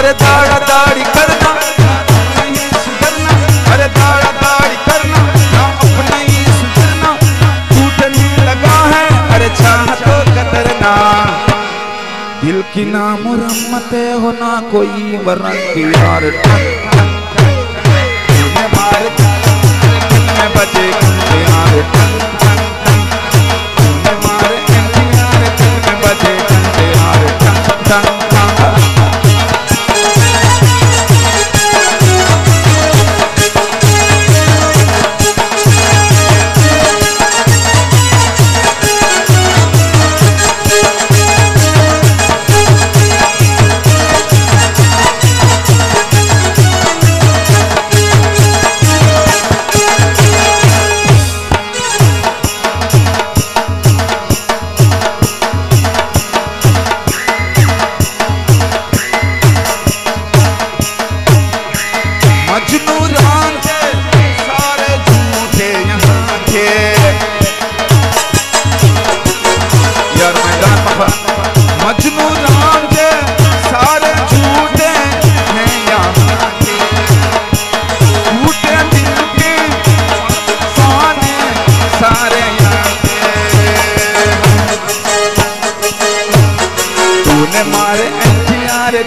अरे दाढ़ा दाढ़ी करना नहीं सुधरना, अरे दाढ़ा दाढ़ी करना ना अपना ही सुधरना, टूटने लगा है अरे चाहतों का करना, दिल की ना मुरम्मत हो ना कोई वारंटी यार, मार दिल में बजे घंटे यार, मारे यार दिल में बजे घंटे यार,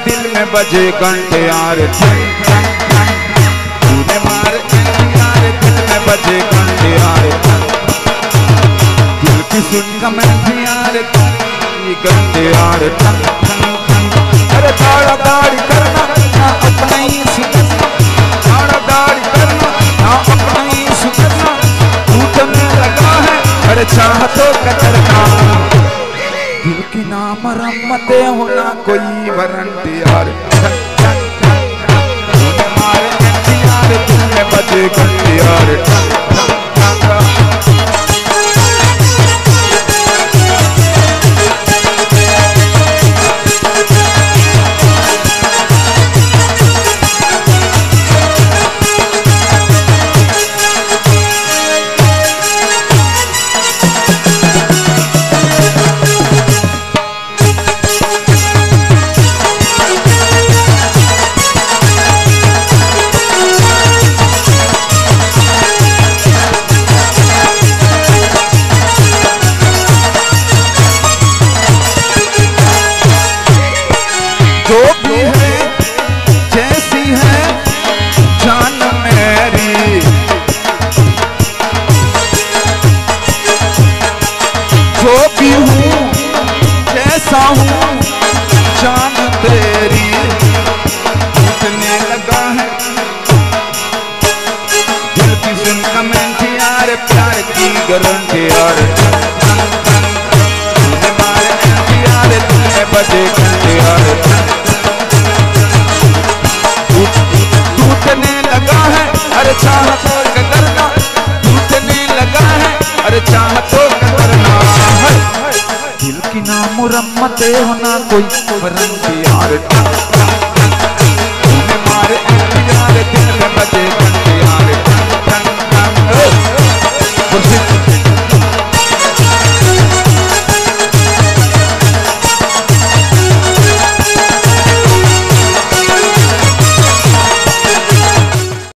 दिल में बजे घंटे यार, तूने मारे यार दिल में बजे घंटे यार, दिल की सुन कमेंट यार घंटे यार, अरे दाढ़ा दाढ़ी करना ना अपना ही सुधरना, दाढ़ा दाढ़ी करना ना अपना ही सुधरना, टूटने लगा है अरे चाहतों का करना, दिल की ना मरम्मत होना कोई वारंटी यार, मारे यार दिल में बजे घंटे यार, जो भी है जैसी है जान मेरी, जो भी हूँ जैसा हूँ जान तेरी, टूटने लगा है दिल की सुन कमेंट यार, प्यार की गारंटी यार, यार दिल में बजे घंटे यार, टूटने लगा है अरे चाहतों का करना, टूटने लगा है अरे चाहतों का करना, दिल की ना मुरम्मत होना कोई वारंटी यार।